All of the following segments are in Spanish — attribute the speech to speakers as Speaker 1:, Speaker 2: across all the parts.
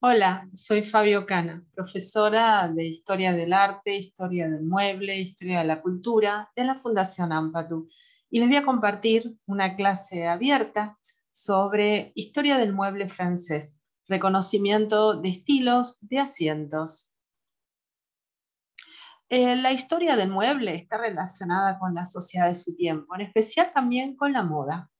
Speaker 1: Hola, soy Fabio Cana, profesora de Historia del Arte, Historia del Mueble, Historia de la Cultura de la Fundación Ampatu. Y les voy a compartir una clase abierta sobre Historia del Mueble francés, reconocimiento de estilos de asientos. La historia del mueble está relacionada con la sociedad de su tiempo, en especial también con la moda.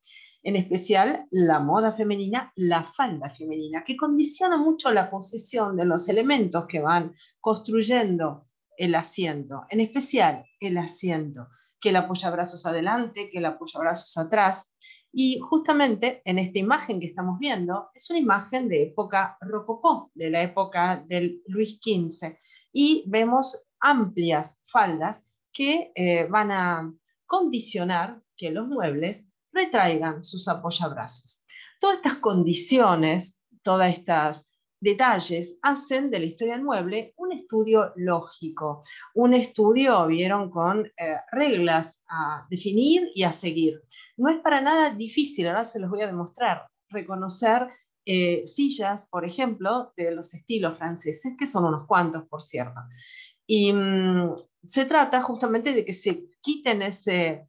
Speaker 1: En especial la moda femenina, la falda femenina, que condiciona mucho la posición de los elementos que van construyendo el asiento, en especial el asiento, que el apoyabrazos adelante, que el apoyabrazos atrás. Y justamente en esta imagen que estamos viendo, es una imagen de época rococó, de la época del Luis XV, y vemos amplias faldas que van a condicionar que los muebles retraigan sus apoyabrazos. Todas estas condiciones, todos estos detalles hacen de la historia del mueble un estudio lógico, un estudio, vieron, con reglas a definir y a seguir. No es para nada difícil, ahora se los voy a demostrar, reconocer sillas, por ejemplo, de los estilos franceses, que son unos cuantos, por cierto. Y se trata justamente de que se quiten ese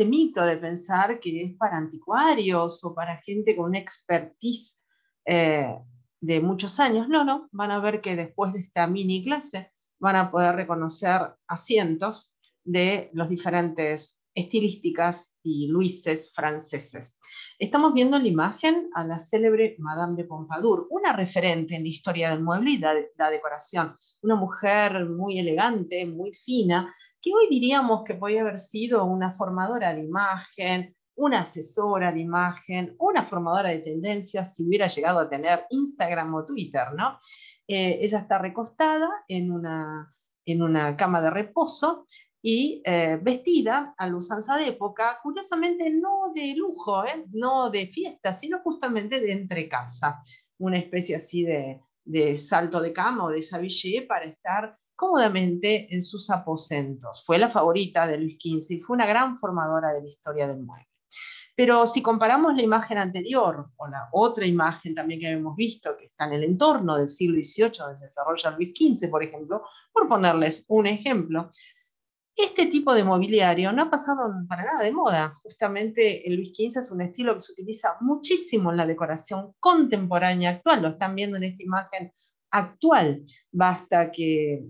Speaker 1: mito de pensar que es para anticuarios o para gente con una expertise eh, de muchos años. No, no, van a ver que después de esta mini clase van a poder reconocer asientos de los diferentes estilísticas y luises franceses. Estamos viendo en la imagen a la célebre Madame de Pompadour, una referente en la historia del mueble y de la decoración, una mujer muy elegante, muy fina, que hoy diríamos que podía haber sido una formadora de imagen, una asesora de imagen, una formadora de tendencias si hubiera llegado a tener Instagram o Twitter, ¿no? Ella está recostada en una cama de reposo y vestida a la usanza de época, curiosamente no de lujo, no de fiesta, sino justamente de entrecasa, una especie así de salto de cama o de sabillé para estar cómodamente en sus aposentos. Fue la favorita de Luis XV y fue una gran formadora de la historia del mueble. Pero si comparamos la imagen anterior con la otra imagen también que hemos visto, que está en el entorno del siglo XVIII, donde se desarrolla Luis XV, por ejemplo, por ponerles un ejemplo, este tipo de mobiliario no ha pasado para nada de moda. Justamente el Luis XV es un estilo que se utiliza muchísimo en la decoración contemporánea actual. Lo están viendo en esta imagen actual. Basta que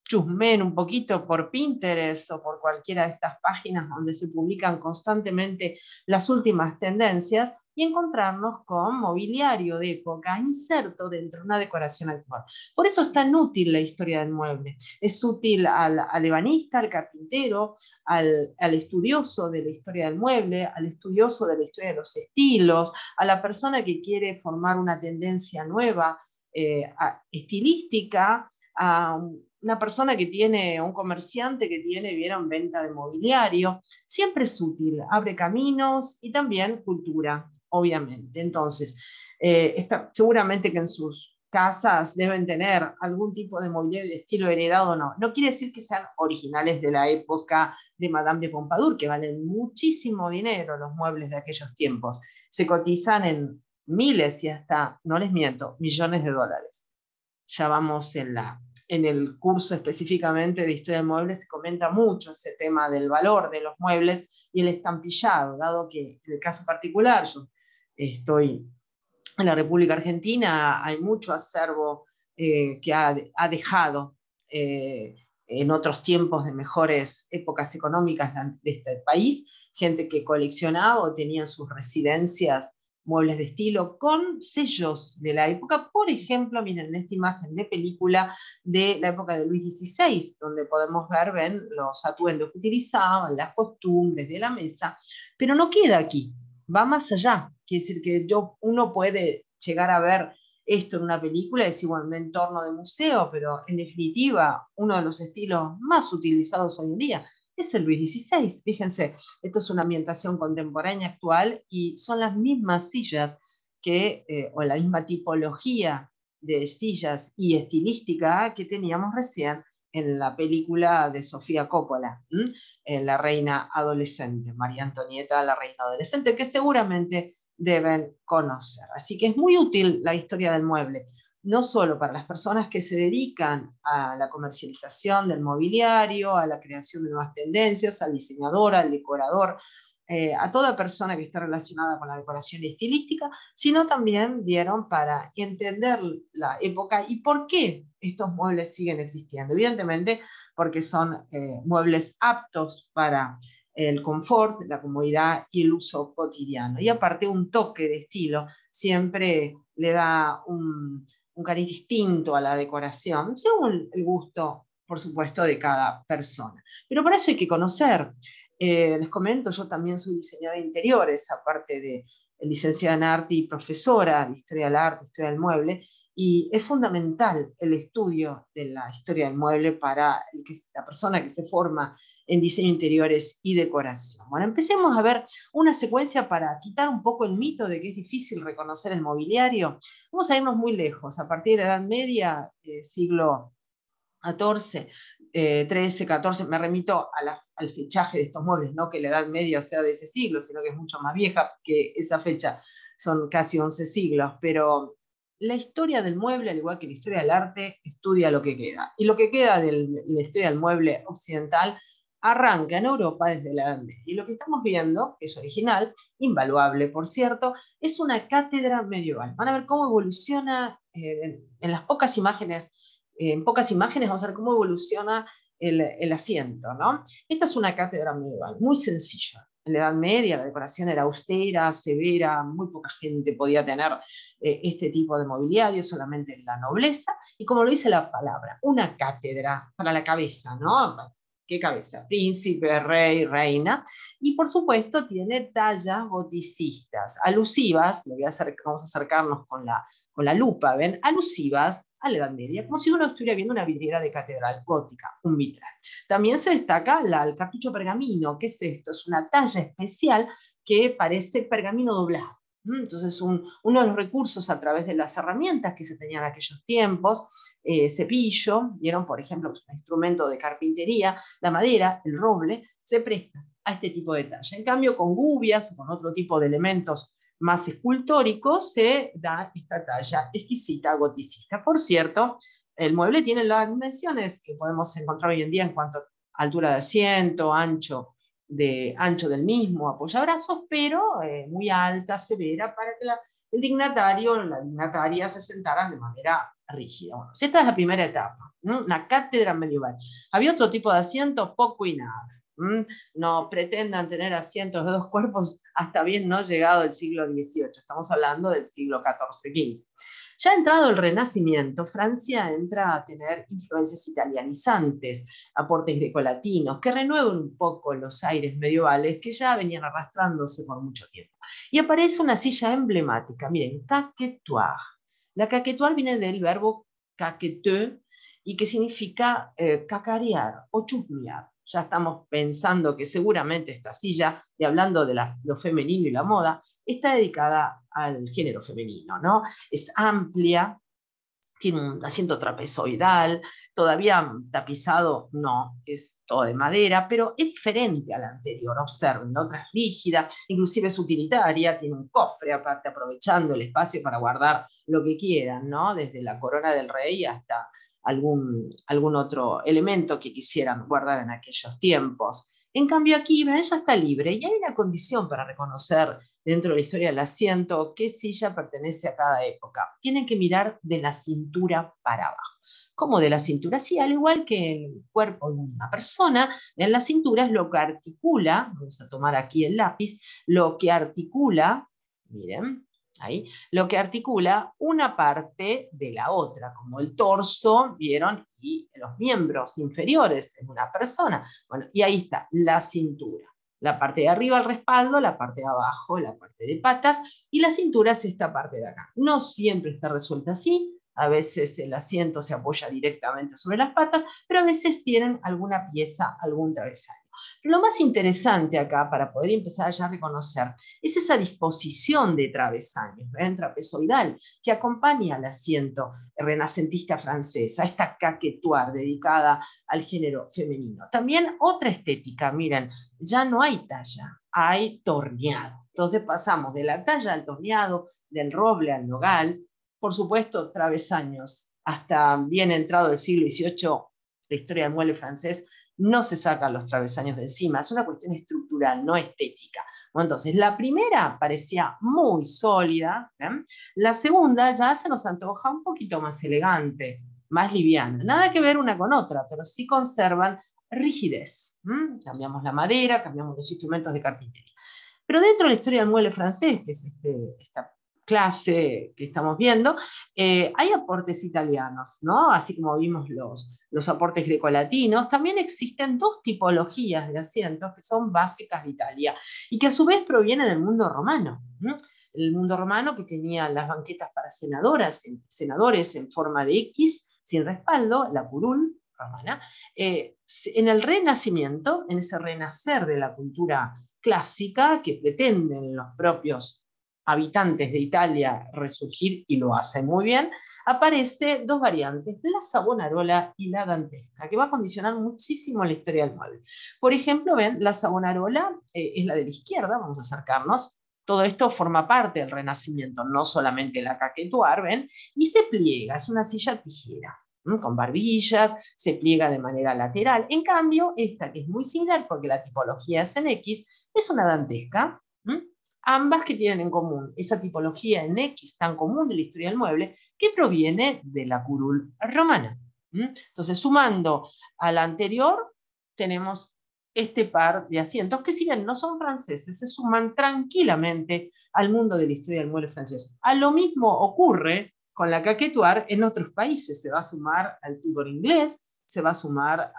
Speaker 1: chusmen un poquito por Pinterest o por cualquiera de estas páginas donde se publican constantemente las últimas tendencias y encontrarnos con mobiliario de época inserto dentro de una decoración actual. Por eso es tan útil la historia del mueble. Es útil al ebanista, al carpintero, al estudioso de la historia del mueble, al estudioso de la historia de los estilos, a la persona que quiere formar una tendencia nueva, estilística, a una persona que tiene, un comerciante que tiene, vieron, venta de mobiliario. Siempre es útil, abre caminos y también cultura, obviamente. Entonces, seguramente que en sus casas deben tener algún tipo de mobiliario de estilo heredado o no. No quiere decir que sean originales de la época de Madame de Pompadour, que valen muchísimo dinero los muebles de aquellos tiempos. Se cotizan en miles y hasta, no les miento, millones de dólares. Ya vamos en el curso específicamente de historia del mueble, se comenta mucho ese tema del valor de los muebles y el estampillado, dado que en el caso particular, yo estoy en la República Argentina, hay mucho acervo que ha dejado en otros tiempos de mejores épocas económicas de este país, gente que coleccionaba o tenía en sus residencias muebles de estilo con sellos de la época. Por ejemplo, miren esta imagen de película de la época de Luis XVI, donde podemos ver, ven, los atuendos que utilizaban, las costumbres de la mesa, pero no queda aquí, va más allá. Quiere decir que uno puede llegar a ver esto en una película y decir, bueno, un entorno de museo, pero en definitiva, uno de los estilos más utilizados hoy en día es el Luis XVI. Fíjense, esto es una ambientación contemporánea actual y son las mismas sillas o la misma tipología de sillas y estilística que teníamos recién en la película de Sofía Coppola, La reina adolescente, María Antonieta, la reina adolescente, que seguramente deben conocer. Así que es muy útil la historia del mueble. no solo para las personas que se dedican a la comercialización del mobiliario, a la creación de nuevas tendencias, al diseñador, al decorador, a toda persona que esté relacionada con la decoración estilística, sino también dieron para entender la época y por qué estos muebles siguen existiendo. Evidentemente, porque son muebles aptos para el confort, la comodidad y el uso cotidiano. Y aparte un toque de estilo siempre le da un cariz distinto a la decoración, según el gusto, por supuesto, de cada persona. Pero para eso hay que conocer. Les comento, yo también soy diseñadora de interiores, aparte de licenciada en arte y profesora de historia del arte, historia del mueble, y es fundamental el estudio de la historia del mueble para la persona que se forma en diseño de interiores y decoración. Bueno, empecemos a ver una secuencia para quitar un poco el mito de que es difícil reconocer el mobiliario. Vamos a irnos muy lejos, a partir de la Edad Media, siglo XIV, 13, 14, me remito al fechaje de estos muebles, no que la Edad Media sea de ese siglo, sino que es mucho más vieja que esa fecha, son casi 11 siglos, pero la historia del mueble, al igual que la historia del arte, estudia lo que queda. Y lo que queda de la historia del mueble occidental arranca en Europa desde la Edad Media. Y lo que estamos viendo, que es original, invaluable por cierto, es una cátedra medieval. Van a ver cómo evoluciona en las pocas imágenes. En pocas imágenes vamos a ver cómo evoluciona el asiento, ¿no? Esta es una cátedra medieval, muy sencilla. En la Edad Media la decoración era austera, severa, muy poca gente podía tener este tipo de mobiliario, solamente la nobleza, y como lo dice la palabra, una cátedra para la cabeza, ¿no? ¿Qué cabeza? Príncipe, rey, reina, y por supuesto tiene tallas goticistas, alusivas, vamos a acercarnos con la lupa, ¿ven? Alusivas a la Edad Media, como si uno estuviera viendo una vidriera de catedral gótica, un vitral. También se destaca el cartucho pergamino. ¿Qué es esto? Es una talla especial que parece pergamino doblado. Entonces, uno de los recursos a través de las herramientas que se tenían en aquellos tiempos, cepillo, vieron, por ejemplo, un instrumento de carpintería, la madera, el roble, se presta a este tipo de talla. En cambio, con gubias o con otro tipo de elementos más escultóricos se da esta talla exquisita goticista. Por cierto, el mueble tiene las dimensiones que podemos encontrar hoy en día en cuanto a altura de asiento, ancho del mismo, apoyabrazos, pero muy alta, severa, para que el dignatario o la dignataria se sentaran de manera rígida. Bueno, esta es la primera etapa, una cátedra medieval. Había otro tipo de asiento, poco y nada. No pretendan tener asientos de dos cuerpos hasta bien no llegado el siglo XVIII, estamos hablando del siglo XIV-XV. Ya entrado el Renacimiento, Francia entra a tener influencias italianizantes, aportes grecolatinos, que renuevan un poco los aires medievales que ya venían arrastrándose por mucho tiempo. Y aparece una silla emblemática, miren, caquetoire. La caquetoire viene del verbo caqueteux y que significa cacarear o chusmear. Ya estamos pensando que seguramente esta silla, y hablando de lo femenino y la moda, está dedicada al género femenino, ¿no? Es amplia, tiene un asiento trapezoidal, todavía tapizado, no, es todo de madera, pero es diferente a la anterior, observen, la otra es rígida, inclusive es utilitaria, tiene un cofre aparte, aprovechando el espacio para guardar lo que quieran, ¿no? Desde la corona del rey hasta algún otro elemento que quisieran guardar en aquellos tiempos. En cambio aquí, ven, ella está libre y hay una condición para reconocer dentro de la historia del asiento qué silla pertenece a cada época. Tienen que mirar de la cintura para abajo. ¿Cómo de la cintura? Sí, al igual que el cuerpo de una persona, en la cintura es lo que articula, vamos a tomar aquí el lápiz, lo que articula, miren, ahí, lo que articula una parte de la otra, como el torso, ¿vieron? Y los miembros inferiores en una persona. Bueno, y ahí está, la cintura. La parte de arriba el respaldo, la parte de abajo la parte de patas, y la cintura es esta parte de acá. No siempre está resuelta así, a veces el asiento se apoya directamente sobre las patas, pero a veces tienen alguna pieza, algún travesaño. Lo más interesante acá, para poder empezar ya a reconocer, es esa disposición de travesaños, ¿ven? Trapezoidal, que acompaña al asiento renacentista francesa, esta caquetoire dedicada al género femenino. También otra estética, miren, ya no hay talla, hay torneado. Entonces pasamos de la talla al torneado, del roble al nogal. por supuesto, travesaños. Hasta bien entrado el siglo XVIII, la historia del mueble francés, no se sacan los travesaños de encima, es una cuestión estructural, no estética. Bueno, entonces, la primera parecía muy sólida, ¿ven? La segunda ya se nos antoja un poquito más elegante, más liviana. Nada que ver una con otra, pero sí conservan rigidez. Cambiamos la madera, cambiamos los instrumentos de carpintería. Pero dentro de la historia del mueble francés, que es esta clase que estamos viendo, hay aportes italianos, ¿no? Así como vimos los aportes grecolatinos, también existen dos tipologías de asientos que son básicas de Italia y que a su vez provienen del mundo romano. El mundo romano que tenía las banquetas para senadores en forma de X, sin respaldo, la curul romana. En el Renacimiento, en ese renacer de la cultura clásica que pretenden los propios habitantes de Italia resurgir, y lo hacen muy bien, aparece dos variantes, la Savonarola y la dantesca, que va a condicionar muchísimo la historia del mueble. Por ejemplo, ven, la Savonarola es la de la izquierda, vamos a acercarnos. Todo esto forma parte del Renacimiento, no solamente la caquetuar, ¿ven? Y se pliega, es una silla tijera, con barbillas, se pliega de manera lateral. En cambio, esta que es muy similar, porque la tipología es en X, es una dantesca. Ambas que tienen en común esa tipología en X tan común en la historia del mueble, que proviene de la curul romana. Entonces, sumando a la anterior, tenemos este par de asientos que, si bien no son franceses, se suman tranquilamente al mundo de la historia del mueble francés. A lo mismo ocurre con la caquetuar en otros países. Se va a sumar al Tudor inglés, se va a sumar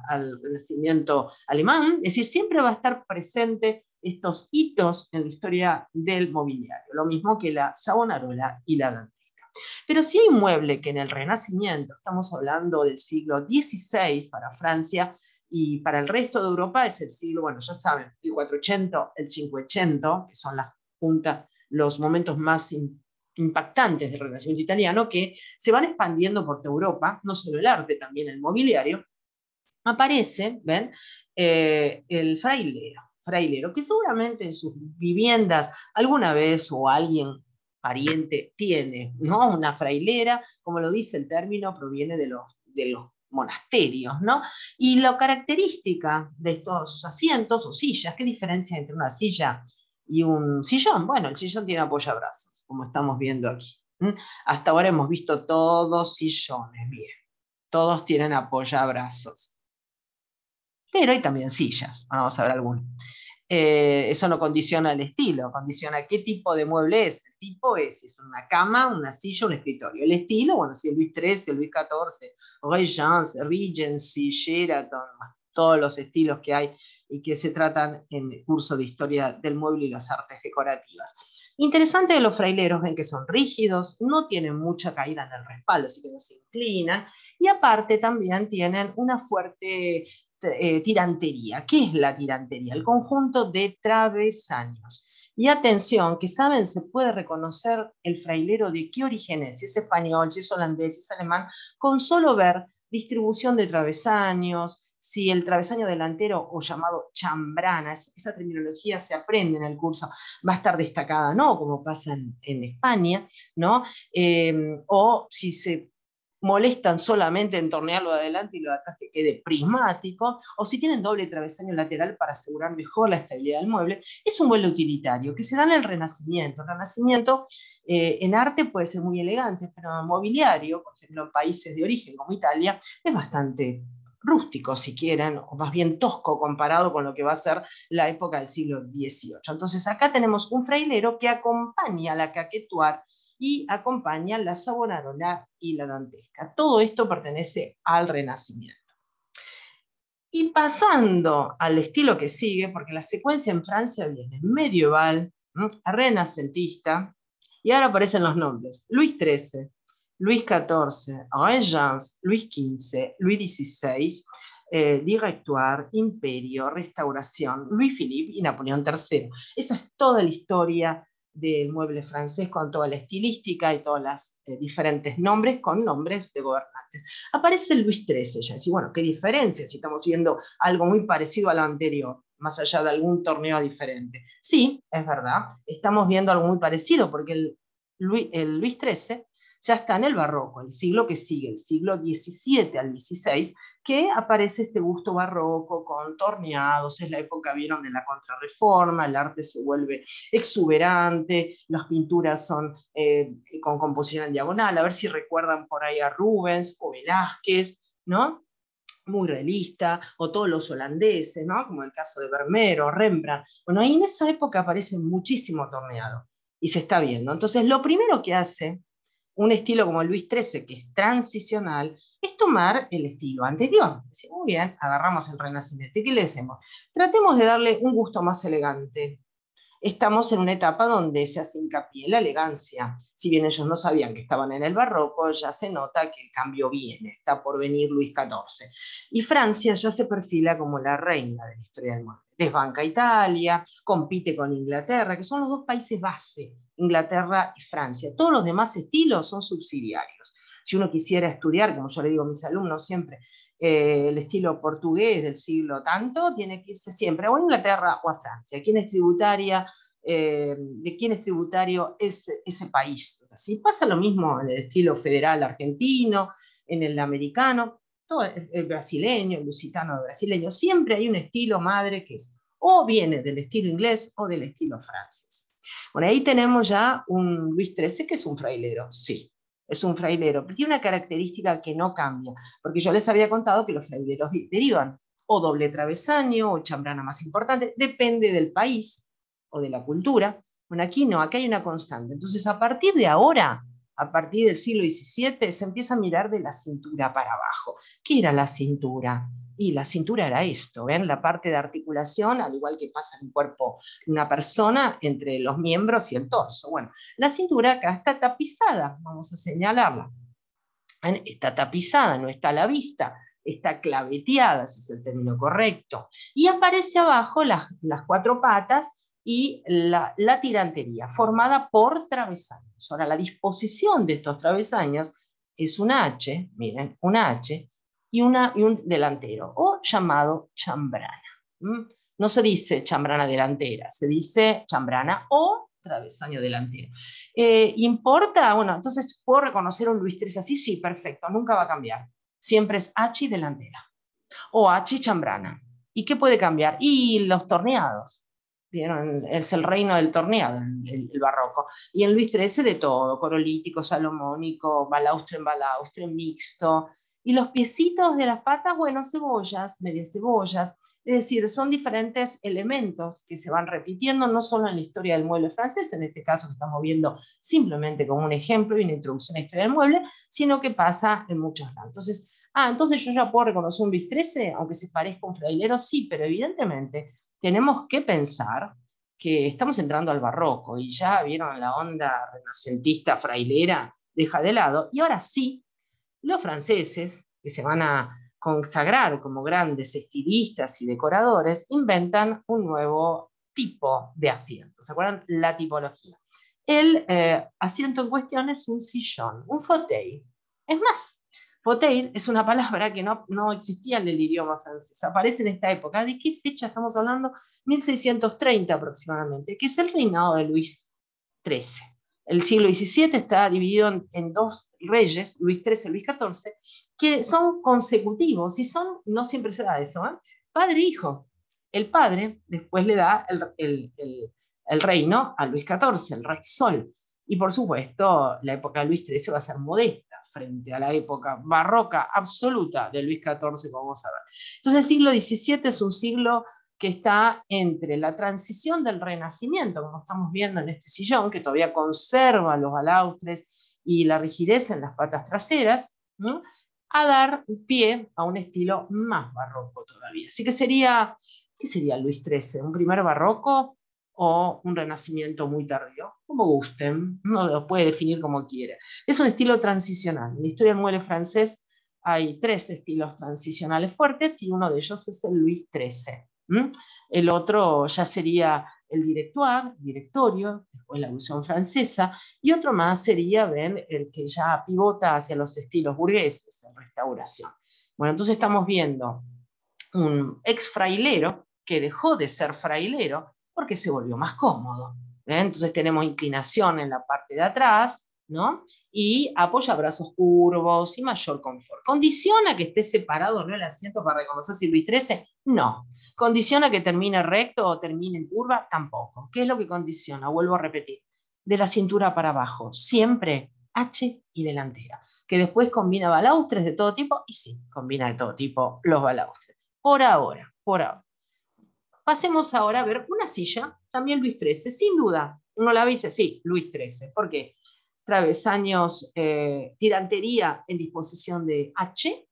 Speaker 1: al Renacimiento alemán, es decir, siempre va a estar presente estos hitos en la historia del mobiliario, lo mismo que la Savonarola y la dantesca. Pero si hay un mueble que en el Renacimiento, estamos hablando del siglo XVI para Francia, y para el resto de Europa es el siglo, bueno, ya saben, el 400, el 500, que son las juntas, los momentos más impactantes del Renacimiento italiano, que se van expandiendo por toda Europa, no solo el arte, también el mobiliario. Aparece, ¿ven? El frailero, que seguramente en sus viviendas alguna vez o alguien pariente tiene, ¿no? Una frailera, como lo dice el término, proviene de los monasterios, ¿no? Y la característica de estos asientos o sillas, ¿qué diferencia entre una silla y un sillón? Bueno, el sillón tiene apoyabrazos, como estamos viendo aquí. Hasta ahora hemos visto todos sillones, bien, todos tienen apoyabrazos. Pero hay también sillas, vamos a ver algunas. Eso no condiciona el estilo, condiciona qué tipo de mueble es. El tipo es una cama, una silla, un escritorio. El estilo, bueno, si es Luis XIII, Luis XIV, Regency, Sheraton, todos los estilos que hay y que se tratan en el curso de historia del mueble y las artes decorativas. Interesante de los fraileros, ven que son rígidos, no tienen mucha caída en el respaldo, así que no se inclinan, y aparte también tienen una fuerte tirantería. ¿Qué es la tirantería? El conjunto de travesaños. Y atención, que saben, se puede reconocer el frailero de qué origen es, si es español, si es holandés, si es alemán, con solo ver distribución de travesaños, si el travesaño delantero o llamado chambrana, esa terminología se aprende en el curso, va a estar destacada, ¿no? Como pasa en España, ¿no? O si se molestan solamente en tornearlo de adelante y lo de atrás que quede prismático, o si tienen doble travesaño lateral para asegurar mejor la estabilidad del mueble, es un mueble utilitario que se da en el Renacimiento. El Renacimiento en arte puede ser muy elegante, pero en mobiliario, por ejemplo, en países de origen como Italia, es bastante rústico, si quieren, o más bien tosco comparado con lo que va a ser la época del siglo XVIII. Entonces acá tenemos un frailero que acompaña a la caquetuar y acompaña la Savonarola y la dantesca. Todo esto pertenece al Renacimiento. Y pasando al estilo que sigue, porque la secuencia en Francia viene medieval, renacentista, y ahora aparecen los nombres: Luis XIII, Luis XIV, Régence, Luis XV, Luis XVI, Directoire, Imperio, Restauración, Luis Philippe y Napoleón III. Esa es toda la historia del mueble francés, con toda la estilística y todos los diferentes nombres, con nombres de gobernantes. Aparece Luis XIII, ya decís, bueno, qué diferencia si estamos viendo algo muy parecido a lo anterior, más allá de algún torneo diferente. Sí, es verdad, estamos viendo algo muy parecido, porque el Luis XIII ya está en el barroco, el siglo que sigue, el siglo XVII al XVI, que aparece este gusto barroco con torneados, es la época, vieron, de la Contrarreforma, el arte se vuelve exuberante, las pinturas son con composición en diagonal, a ver si recuerdan por ahí a Rubens o Velázquez, ¿no? Muy realista, o todos los holandeses, ¿no? Como el caso de Vermeer o Rembrandt. Bueno, ahí en esa época aparece muchísimo torneado y se está viendo. Entonces, lo primero que hace un estilo como Luis XIII, que es transicional, es tomar el estilo anterior. Dice, muy bien, agarramos el Renacimiento. ¿Y qué le hacemos? Tratemos de darle un gusto más elegante. Estamos en una etapa donde se hace hincapié en la elegancia. Si bien ellos no sabían que estaban en el barroco, ya se nota que el cambio viene, está por venir Luis XIV. Y Francia ya se perfila como la reina de la historia del mundo. Desbanca Italia, compite con Inglaterra, que son los dos países base, Inglaterra y Francia. Todos los demás estilos son subsidiarios. Si uno quisiera estudiar, como yo le digo a mis alumnos siempre, el estilo portugués del siglo tanto, tiene que irse siempre o a Inglaterra o a Francia. ¿Quién es tributaria? De quién es tributario ese país. Así pasa lo mismo en el estilo federal argentino, en el americano, todo el brasileño, el lusitano brasileño. Siempre hay un estilo madre que es o viene del estilo inglés o del estilo francés. Bueno, ahí tenemos ya un Luis XIII que es un frailero, sí. Es un frailero, pero tiene una característica que no cambia, porque yo les había contado que los fraileros derivan o doble travesaño o chambrana más importante, depende del país o de la cultura. Bueno, aquí no, aquí hay una constante. Entonces, a partir de ahora, a partir del siglo XVII, se empieza a mirar de la cintura para abajo. ¿Qué era la cintura? Y la cintura era esto, ¿ven? La parte de articulación, al igual que pasa en el cuerpo de una persona, entre los miembros y el torso. Bueno, la cintura acá está tapizada, vamos a señalarla. ¿Ven? Está tapizada, no está a la vista, está claveteada, ese es el término correcto. Y aparece abajo las cuatro patas y la tirantería, formada por travesaños. Ahora, la disposición de estos travesaños es una H, miren, una H y un delantero, o llamado chambrana. No se dice chambrana delantera, se dice chambrana o travesaño delantero. ¿Importa? Bueno, entonces, ¿puedo reconocer un Luis XIII así? Sí, perfecto, nunca va a cambiar. Siempre es H delantera o H chambrana. ¿Y qué puede cambiar? Y los torneados. ¿Vieron? Es el reino del torneado, el barroco. Y en Luis XIII de todo, corolítico, salomónico, balaustre en balaustre, mixto. Y los piecitos de las patas, bueno, cebollas, medias cebollas. Es decir, son diferentes elementos que se van repitiendo, no solo en la historia del mueble francés, en este caso que estamos viendo simplemente como un ejemplo y una introducción a la historia del mueble, sino que pasa en muchos lados. Entonces yo ya puedo reconocer un Luis XIII, aunque se parezca a un frailero, sí, pero evidentemente tenemos que pensar que estamos entrando al barroco y ya vieron la onda renacentista frailera, deja de lado, y ahora sí, los franceses, que se van a consagrar como grandes estilistas y decoradores, inventan un nuevo tipo de asiento. ¿Se acuerdan? La tipología. El asiento en cuestión es un sillón, un fauteuil. Es más, fauteuil es una palabra que no existía en el idioma francés. Aparece en esta época. ¿De qué fecha estamos hablando? 1630 aproximadamente, que es el reinado de Luis XIII. El siglo XVII está dividido en dos reyes, Luis XIII y Luis XIV, que son consecutivos y no siempre se da eso, ¿eh? Padre e hijo. El padre después le da el reino a Luis XIV, el rey Sol. Y por supuesto, la época de Luis XIII va a ser modesta frente a la época barroca absoluta de Luis XIV, como vamos a ver. Entonces el siglo XVII es un siglo que está entre la transición del Renacimiento, como estamos viendo en este sillón, que todavía conserva los balaustres y la rigidez en las patas traseras, ¿no?, a dar pie a un estilo más barroco todavía. Así que ¿qué sería Luis XIII? ¿Un primer barroco o un renacimiento muy tardío? Como gusten, uno lo puede definir como quiera. Es un estilo transicional. En la historia del mueble francés hay tres estilos transicionales fuertes y uno de ellos es el Luis XIII. El otro ya sería el directorio, después la evolución francesa, y otro más sería, ven, el que ya pivota hacia los estilos burgueses, en restauración. Bueno, entonces estamos viendo un ex frailero que dejó de ser frailero porque se volvió más cómodo. Entonces tenemos inclinación en la parte de atrás, ¿no? Y apoya brazos curvos y mayor confort. ¿Condiciona que esté separado no el asiento para reconocer si Luis XIII? No. ¿Condiciona que termine recto o termine en curva? Tampoco. ¿Qué es lo que condiciona? Vuelvo a repetir. De la cintura para abajo, siempre H y delantera. Que después combina balaustres de todo tipo, y sí, combina de todo tipo los balaustres. Por ahora, por ahora. Pasemos ahora a ver una silla, también Luis XIII, sin duda. Uno la ve y dice, sí, Luis XIII. ¿Por qué? Travesaños, tirantería en disposición de H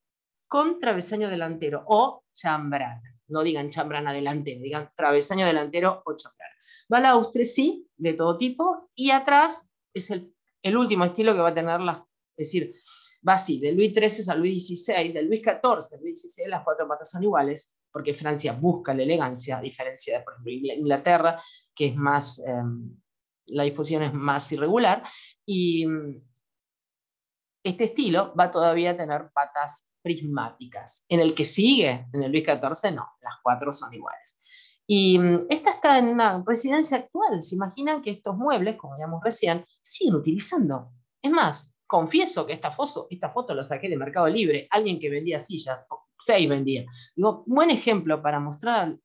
Speaker 1: con travesaño delantero o chambrana. No digan chambrana delantero, digan travesaño delantero o chambrana. Balaustre sí, de todo tipo, y atrás es el último estilo que va a tener es decir, va así, de Luis XIII a Luis XVI, de Luis XIV a Luis XVI, las cuatro patas son iguales, porque Francia busca la elegancia, a diferencia de, por ejemplo, Inglaterra, que es más, la disposición es más irregular, y este estilo va todavía a tener patas prismáticas. En el que sigue, en el Luis XIV, no, las cuatro son iguales. Y esta está en una residencia actual. ¿Se imaginan que estos muebles, como veíamos recién, se siguen utilizando? Es más, confieso que esta foto la saqué de Mercado Libre. Alguien que vendía sillas, 6 vendía. Digo, buen ejemplo para mostrar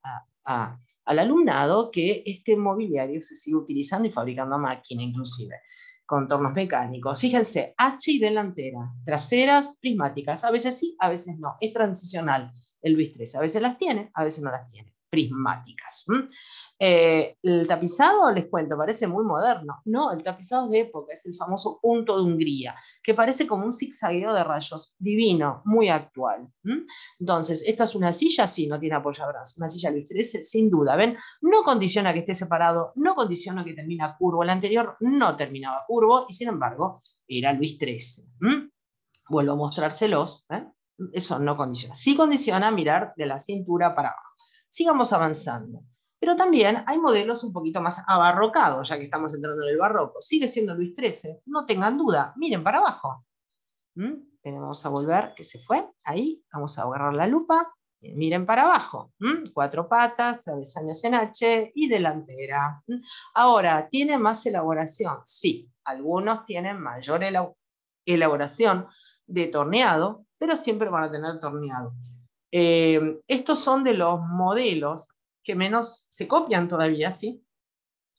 Speaker 1: al alumnado que este mobiliario se sigue utilizando y fabricando a máquina inclusive. Contornos mecánicos. Fíjense, H y delantera, traseras prismáticas, a veces sí, a veces no. Es transicional el Luis XIII. A veces las tiene, a veces no las tiene. Prismáticas. El tapizado, les cuento, parece muy moderno. No, el tapizado es de época, es el famoso punto de Hungría, que parece como un zigzagueo de rayos, divino, muy actual. Entonces, esta es una silla, sí, no tiene apoyabrazos, una silla Luis XIII, sin duda. ¿Ven? No condiciona que esté separado, no condiciona que termina curvo. El anterior no terminaba curvo y sin embargo era Luis XIII. Vuelvo a mostrárselos. Eso no condiciona. Sí condiciona mirar de la cintura para abajo. Sigamos avanzando. Pero también hay modelos un poquito más abarrocados, ya que estamos entrando en el barroco. Sigue siendo Luis XIII, no tengan duda, miren para abajo. Tenemos a volver, que se fue, ahí, vamos a agarrar la lupa. Miren para abajo, 4 patas, travesaños en H y delantera. Ahora, ¿tiene más elaboración? Sí, algunos tienen mayor elaboración de torneado, pero siempre van a tener torneado. Estos son de los modelos que menos se copian todavía, ¿sí?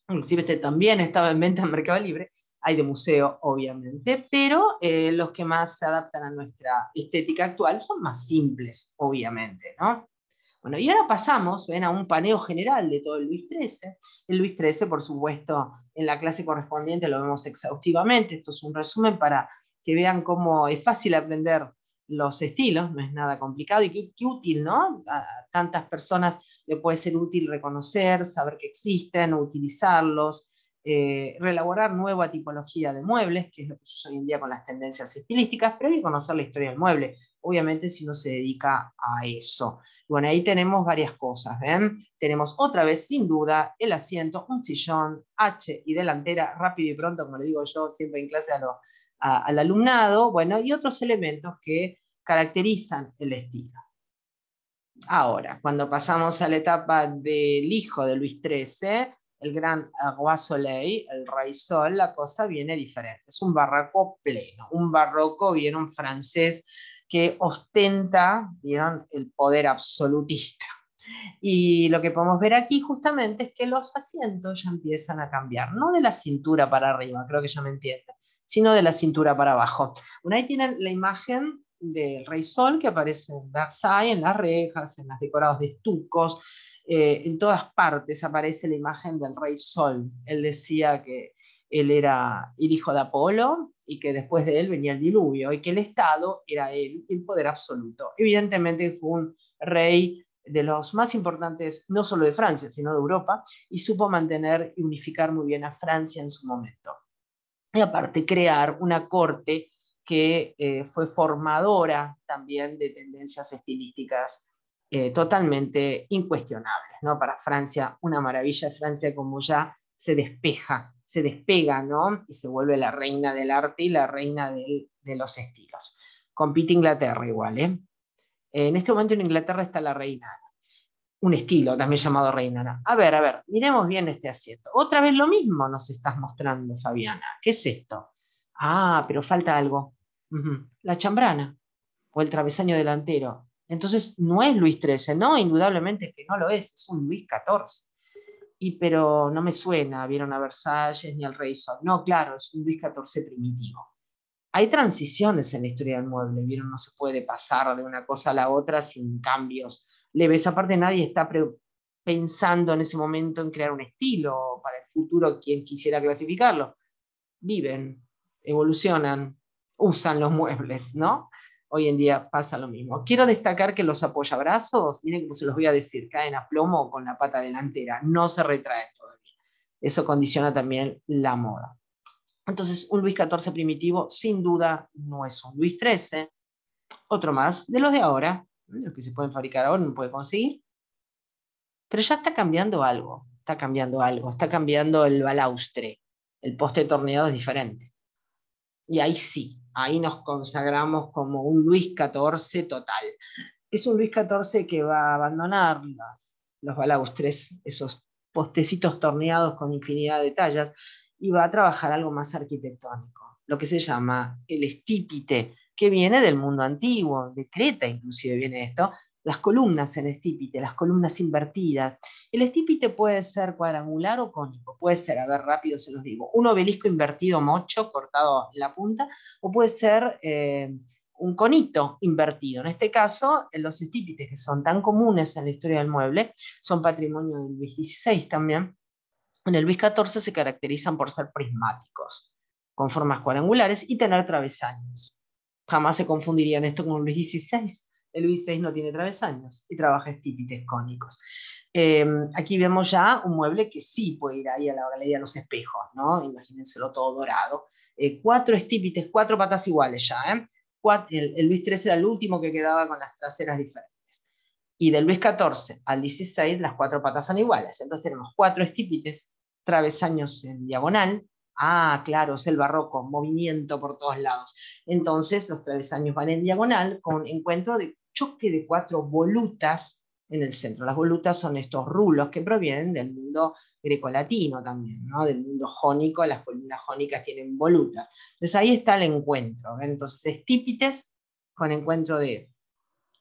Speaker 1: Inclusive este también estaba en venta en Mercado Libre, hay de museo, obviamente, pero los que más se adaptan a nuestra estética actual son más simples, obviamente, ¿no? Bueno, y ahora pasamos, ven, a un paneo general de todo el Luis XIII. El Luis XIII, por supuesto, en la clase correspondiente lo vemos exhaustivamente. Esto es un resumen para que vean cómo es fácil aprender los estilos, no es nada complicado y qué útil, ¿no? A tantas personas le puede ser útil reconocer, saber que existen, utilizarlos, reelaborar nueva tipología de muebles, que es lo que sucede hoy en día con las tendencias estilísticas, pero hay que conocer la historia del mueble, obviamente si uno se dedica a eso. Bueno, ahí tenemos varias cosas, ¿ven? Tenemos otra vez, sin duda, el asiento, un sillón, H y delantera, rápido y pronto, como le digo yo siempre en clase al alumnado, bueno, y otros elementos que caracterizan el estilo. Ahora, cuando pasamos a la etapa del hijo de Luis XIII, el gran Roi Soleil, el Rey Sol, la cosa viene diferente. Es un barroco pleno, un barroco, bien, un francés que ostenta, ¿vieron?, el poder absolutista. Y lo que podemos ver aquí justamente es que los asientos ya empiezan a cambiar, no de la cintura para arriba, creo que ya me entienden, sino de la cintura para abajo. Bueno, ahí tienen la imagen del Rey Sol que aparece en Versailles, en las rejas, en los decorados de estucos, en todas partes aparece la imagen del Rey Sol. Él decía que él era el hijo de Apolo y que después de él venía el diluvio y que el Estado era él, el poder absoluto. Evidentemente fue un rey de los más importantes, no solo de Francia, sino de Europa, y supo mantener y unificar muy bien a Francia en su momento. Y aparte crear una corte que fue formadora también de tendencias estilísticas totalmente incuestionables, ¿no? Para Francia, una maravilla. Francia como ya se despega, ¿no? Y se vuelve la reina del arte y la reina de los estilos. Compite Inglaterra igual, ¿eh? En este momento en Inglaterra está la reina Ana. Un estilo también llamado reina Ana. A ver, miremos bien este asiento. Otra vez lo mismo nos estás mostrando, Fabiana. ¿Qué es esto? Ah, pero falta algo. Ujú. La chambrana o el travesaño delantero. Entonces no es Luis XIII, no, indudablemente que no lo es un Luis XIV. Y pero no me suena, vieron a Versalles ni al Rey Sol. No, claro, es un Luis XIV primitivo. Hay transiciones en la historia del mueble, vieron, no se puede pasar de una cosa a la otra sin cambios leves. Aparte, nadie está pensando en ese momento en crear un estilo para el futuro, quien quisiera clasificarlo. Viven, evolucionan, usan los muebles, ¿no? Hoy en día pasa lo mismo. Quiero destacar que los apoyabrazos, miren cómo se los voy a decir, caen a plomo con la pata delantera, no se retraen todavía. Eso condiciona también la moda. Entonces, un Luis XIV primitivo, sin duda, no es un Luis XIII. Otro más de los de ahora, los que se pueden fabricar ahora, no puede conseguir. Pero ya está cambiando algo, está cambiando algo, está cambiando el balaustre. El poste torneado es diferente. Y ahí sí, ahí nos consagramos como un Luis XIV total. Es un Luis XIV que va a abandonar los balaustres, esos postecitos torneados con infinidad de tallas, y va a trabajar algo más arquitectónico, lo que se llama el estípite, que viene del mundo antiguo, de Creta inclusive viene esto, las columnas en estípite, las columnas invertidas. El estípite puede ser cuadrangular o cónico, puede ser, a ver, rápido se los digo, un obelisco invertido mocho, cortado en la punta, o puede ser un conito invertido. En este caso, los estípites que son tan comunes en la historia del mueble son patrimonio del Luis XVI también. En el Luis XIV se caracterizan por ser prismáticos, con formas cuadrangulares y tener travesaños. Jamás se confundirían esto con el Luis XVI. El Luis XVI no tiene travesaños y trabaja estípites cónicos. Aquí vemos ya un mueble que sí puede ir ahí a la galería de los espejos, ¿no? Imagínenselo todo dorado. 4 estípites, 4 patas iguales ya, ¿eh? El Luis XIII era el último que quedaba con las traseras diferentes. Y del Luis XIV al XVI las 4 patas son iguales. Entonces tenemos 4 estípites, travesaños en diagonal. Ah, claro, es el barroco, movimiento por todos lados. Entonces los travesaños van en diagonal con encuentro de choque de 4 volutas en el centro. Las volutas son estos rulos que provienen del mundo grecolatino también, ¿no? Del mundo jónico, las columnas jónicas tienen volutas. Entonces ahí está el encuentro. ¿Ven? Entonces estípites con encuentro de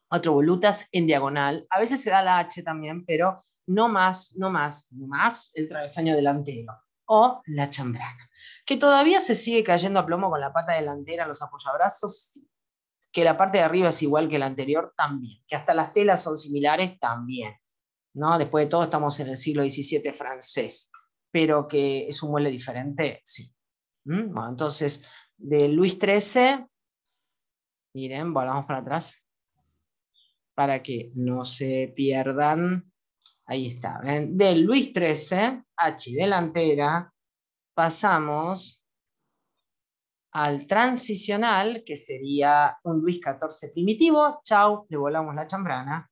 Speaker 1: 4 volutas en diagonal. A veces se da la H también, pero no más, no más, no más el travesaño delantero. O la chambrana. Que todavía se sigue cayendo a plomo con la pata delantera, los apoyabrazos, sí. Que la parte de arriba es igual que la anterior, también. Que hasta las telas son similares, también. ¿No? Después de todo estamos en el siglo XVII francés. Pero que es un mueble diferente, sí. Bueno, entonces, de Luis XIII, miren, volvamos para atrás para que no se pierdan. Ahí está, ¿ven? Del Luis XIII, H delantera, pasamos al transicional, que sería un Luis XIV primitivo, chau, le volamos la chambrana,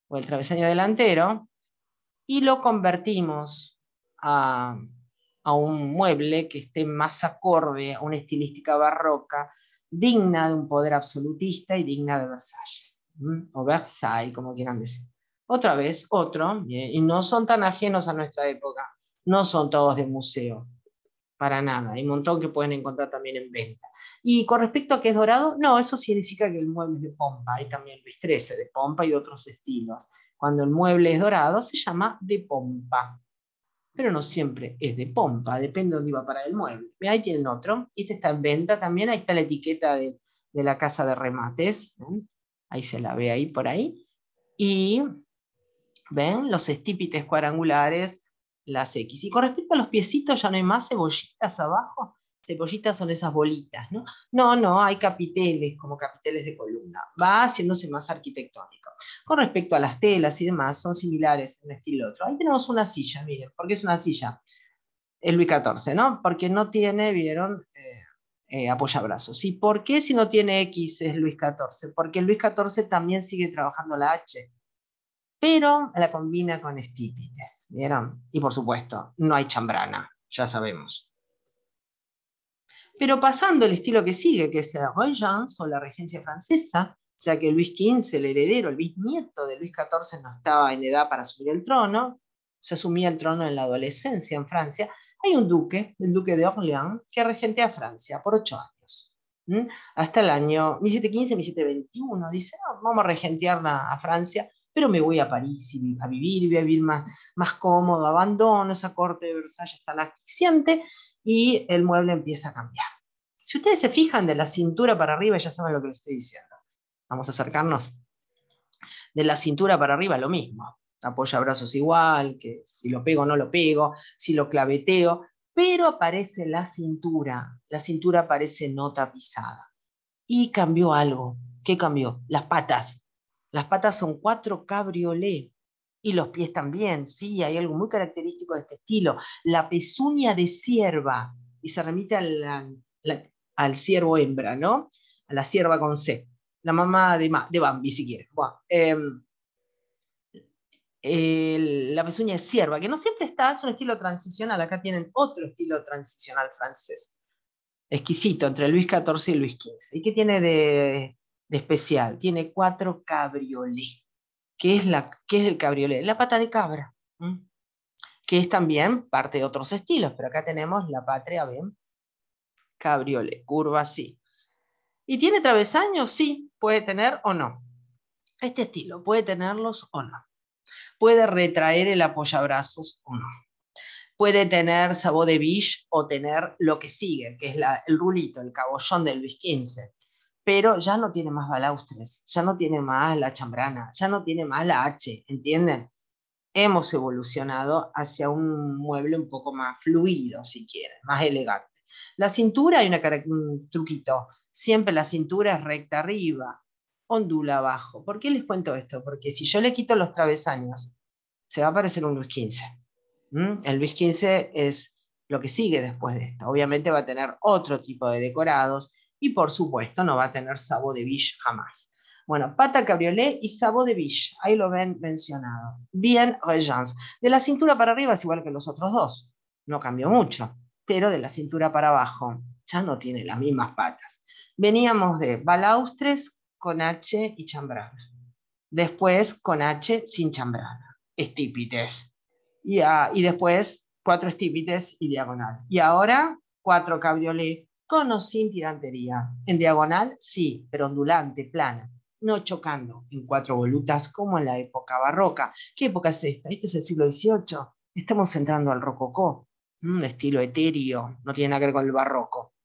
Speaker 1: o el travesaño delantero, y lo convertimos a un mueble que esté más acorde a una estilística barroca, digna de un poder absolutista y digna de Versalles, o Versailles, como quieran decir. Otra vez, otro, y no son tan ajenos a nuestra época, no son todos de museo, para nada, hay un montón que pueden encontrar también en venta. Y con respecto a que es dorado, no, eso significa que el mueble es de pompa, hay también Luis XIII de pompa y otros estilos. Cuando el mueble es dorado se llama de pompa, pero no siempre es de pompa, depende de dónde iba para el mueble. Ahí tienen otro, este está en venta también, ahí está la etiqueta de la casa de remates, ¿eh? Ahí se la ve ahí por ahí. Y ven los estípites cuadrangulares, las X. Y con respecto a los piecitos, ya no hay más cebollitas abajo. Cebollitas son esas bolitas, ¿no? No, no, hay capiteles, como capiteles de columna. Va haciéndose más arquitectónico. Con respecto a las telas y demás, son similares en un estilo otro. Ahí tenemos una silla, miren, ¿por qué es una silla? Es Luis XIV, ¿no? Porque no tiene, ¿vieron? Apoyabrazos. ¿Y por qué si no tiene X es Luis XIV? Porque Luis XIV también sigue trabajando la H, pero la combina con estípites, ¿vieron? Y por supuesto, no hay chambrana, ya sabemos. Pero pasando el estilo que sigue, que es la Regence o la regencia francesa, ya que Luis XV, el heredero, el bisnieto de Luis XIV, no estaba en edad para subir el trono, se asumía el trono en la adolescencia en Francia, hay un duque, el duque de Orléans, que regentea Francia por 8 años. Hasta el año 1715, 1721, dice, no, vamos a regentear a Francia, pero me voy a París a vivir, y voy a vivir más cómodo, abandono esa corte de Versalles tan asfixiante, y el mueble empieza a cambiar. Si ustedes se fijan de la cintura para arriba, ya saben lo que les estoy diciendo. Vamos a acercarnos. De la cintura para arriba, lo mismo. Apoyabrazos igual, que si lo pego no lo pego, si lo claveteo, pero aparece la cintura parece no tapizada. Y cambió algo. ¿Qué cambió? Las patas. Las patas son 4 cabriolé. Y los pies también, sí, hay algo muy característico de este estilo. La pezuña de cierva, y se remite al ciervo hembra, ¿no? A la cierva con C. La mamá de Bambi, si quieren. Bueno, la pezuña de cierva, que no siempre está, es un estilo transicional. Acá tienen otro estilo transicional francés. Exquisito, entre Luis XIV y Luis XV. ¿Y qué tiene de especial? Tiene 4 cabriolé. ¿Qué es el cabriolé? La pata de cabra, que es también parte de otros estilos, pero acá tenemos la patria, ¿ven? Cabriolé, curva así. ¿Y tiene travesaños? Sí, puede tener o no. Este estilo puede tenerlos o no. Puede retraer el apoyabrazos o no. Puede tener sabot de biche o tener lo que sigue, que es el rulito, el cabollón de Luis XV. Pero ya no tiene más balaustres, ya no tiene más la chambrana, ya no tiene más la H, ¿entienden? Hemos evolucionado hacia un mueble un poco más fluido, si quieren, más elegante. La cintura, hay un truquito, siempre la cintura es recta arriba, ondula abajo. ¿Por qué les cuento esto? Porque si yo le quito los travesaños, se va a parecer un Luis XV. El Luis XV es lo que sigue después de esto. Obviamente va a tener otro tipo de decorados y por supuesto no va a tener sabot de biche jamás. Bueno, pata cabriolet y sabot de biche, ahí lo ven mencionado. Bien Regence. De la cintura para arriba es igual que los otros dos, no cambió mucho, pero de la cintura para abajo ya no tiene las mismas patas. Veníamos de balaustres con H y chambrana. Después con H sin chambrana. Estípites. Y después 4 estípites y diagonal. Y ahora 4 cabriolet con o sin tirantería. En diagonal, sí, pero ondulante, plana, no chocando en 4 volutas como en la época barroca. ¿Qué época es esta? Este es el siglo XVIII. Estamos entrando al rococó, estilo etéreo, no tiene nada que ver con el barroco.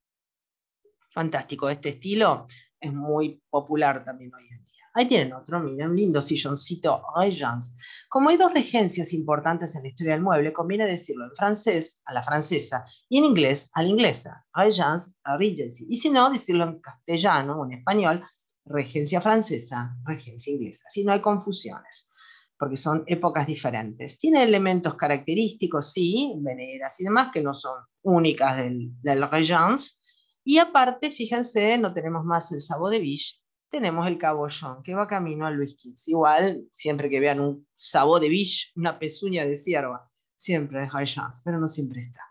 Speaker 1: Fantástico, este estilo es muy popular también hoy en día. Ahí tienen otro, miren, un lindo silloncito Regence. Como hay 2 regencias importantes en la historia del mueble, conviene decirlo en francés, a la francesa, y en inglés, a la inglesa, Regence, a Regency. Y si no, decirlo en castellano o en español, regencia francesa, regencia inglesa. Así no hay confusiones, porque son épocas diferentes. Tiene elementos característicos, sí, veneras y demás, que no son únicas del Regence. Y aparte, fíjense, no tenemos más el sabot de biche, tenemos el cabollón, que va camino a Luis XV. Igual, siempre que vean un sabot de biche, una pezuña de cierva, siempre hay chance, pero no siempre está.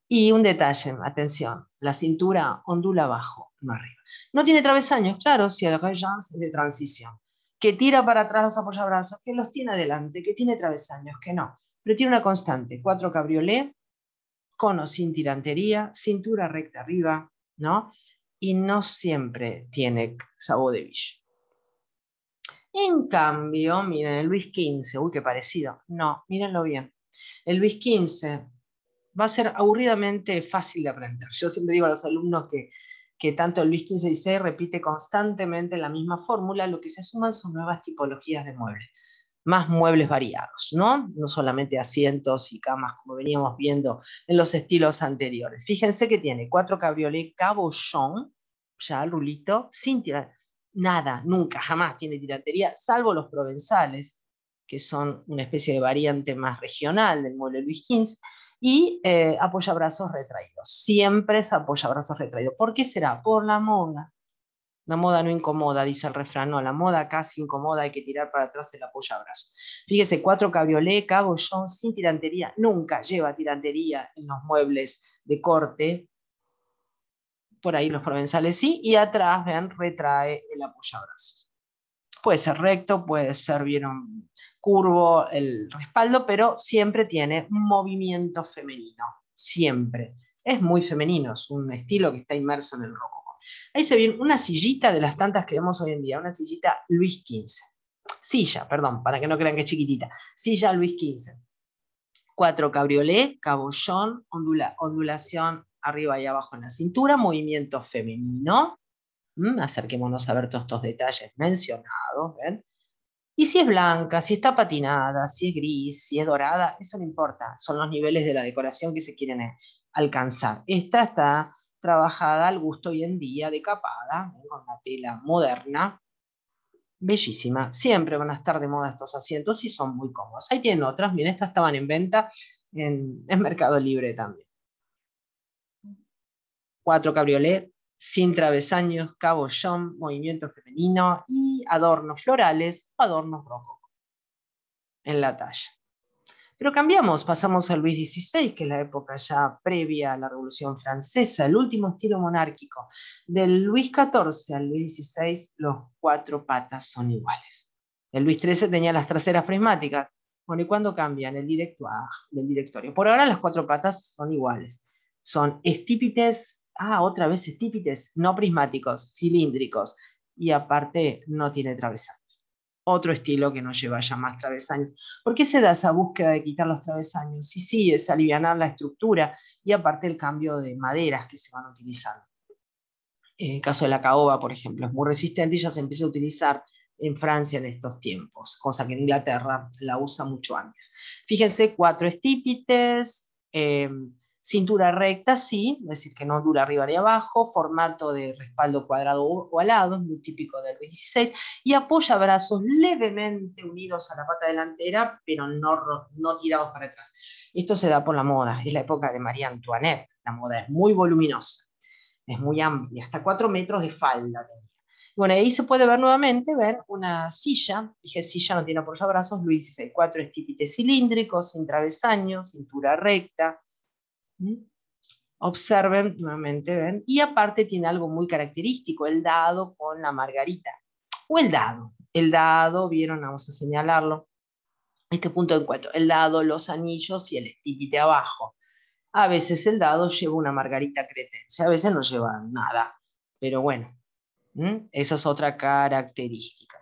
Speaker 1: Y un detalle, atención, la cintura ondula abajo, no arriba. No tiene travesaños, claro, si el Regence es de transición. Que tira para atrás los apoyabrazos, que los tiene adelante, que tiene travesaños, que no. Pero tiene una constante, 4 cabriolet, cono sin tirantería, cintura recta arriba, ¿no? Y no siempre tiene sabot de biche. En cambio, miren, el Luis XV, uy, qué parecido. No, mírenlo bien. El Luis XV va a ser aburridamente fácil de aprender. Yo siempre digo a los alumnos que tanto el Luis XV y XVI repite constantemente la misma fórmula, lo que se suman son nuevas tipologías de muebles, más muebles variados, ¿no? No solamente asientos y camas como veníamos viendo en los estilos anteriores. Fíjense que tiene 4 cabriolet cabochon, ya el rulito, sin tirar, nada, nunca, jamás tiene tirantería, salvo los provenzales, que son una especie de variante más regional del mueble Luis XV, y apoyabrazos retraídos. Siempre es apoyabrazos retraídos. ¿Por qué será? Por la moda. La moda no incomoda, dice el refrán, no, la moda casi incomoda, hay que tirar para atrás el apoyabrazo. Fíjese, 4 cabriolet, cabochón, sin tirantería, nunca lleva tirantería en los muebles de corte, por ahí los provenzales sí, y atrás, vean, retrae el apoyabrazo. Puede ser recto, puede ser bien curvo el respaldo, pero siempre tiene un movimiento femenino, siempre. Es muy femenino, es un estilo que está inmerso en el rococó. Ahí se ve una sillita de las tantas que vemos hoy en día, una sillita Luis XV. Silla, perdón, para que no crean que es chiquitita. Silla Luis XV. 4 cabriolet, cabollón, ondulación arriba y abajo en la cintura, movimiento femenino. Acerquémonos a ver todos estos detalles mencionados. ¿Ven? Y si es blanca, si está patinada, si es gris, si es dorada, eso no importa. Son los niveles de la decoración que se quieren alcanzar. Esta está trabajada al gusto hoy en día, decapada, con una tela moderna. Bellísima. Siempre van a estar de moda estos asientos y son muy cómodos. Ahí tienen otras. Miren, estas estaban en venta en Mercado Libre también. 4 cabriolet, sin travesaños, cabollón, movimiento femenino y adornos florales o adornos rococó en la talla. Pero cambiamos, pasamos al Luis XVI, que es la época ya previa a la Revolución Francesa, el último estilo monárquico. Del Luis XIV al Luis XVI, los 4 patas son iguales. El Luis XIII tenía las traseras prismáticas. Bueno, ¿y cuándo cambian? El directorio. Por ahora las 4 patas son iguales. Son estípites, otra vez estípites, no prismáticos, cilíndricos. Y aparte no tiene travesaño. Otro estilo que no lleva ya más travesaños. ¿Por qué se da esa búsqueda de quitar los travesaños? Sí, es alivianar la estructura y aparte el cambio de maderas que se van utilizando. En el caso de la caoba, por ejemplo, es muy resistente y ya se empieza a utilizar en Francia en estos tiempos, cosa que en Inglaterra la usa mucho antes. Fíjense, 4 estípites, cintura recta, sí, es decir, que no dura arriba ni abajo, formato de respaldo cuadrado o alado, muy típico del Luis XVI, y apoya brazos levemente unidos a la pata delantera, pero no tirados para atrás. Esto se da por la moda, es la época de María Antoinette, la moda es muy voluminosa, es muy amplia, hasta 4 metros de falda tenía. Bueno, ahí se puede ver nuevamente, ven, una silla, dije silla, no tiene apoyabrazos, Luis XVI, 4 estípites cilíndricos, sin travesaños, cintura recta. Observen nuevamente, ven, y aparte tiene algo muy característico, el dado con la margarita, o el dado, vieron, vamos a señalarlo, este punto de encuentro, el dado, los anillos y el estípite abajo. A veces el dado lleva una margarita cretense, a veces no lleva nada, pero bueno, esa es otra característica.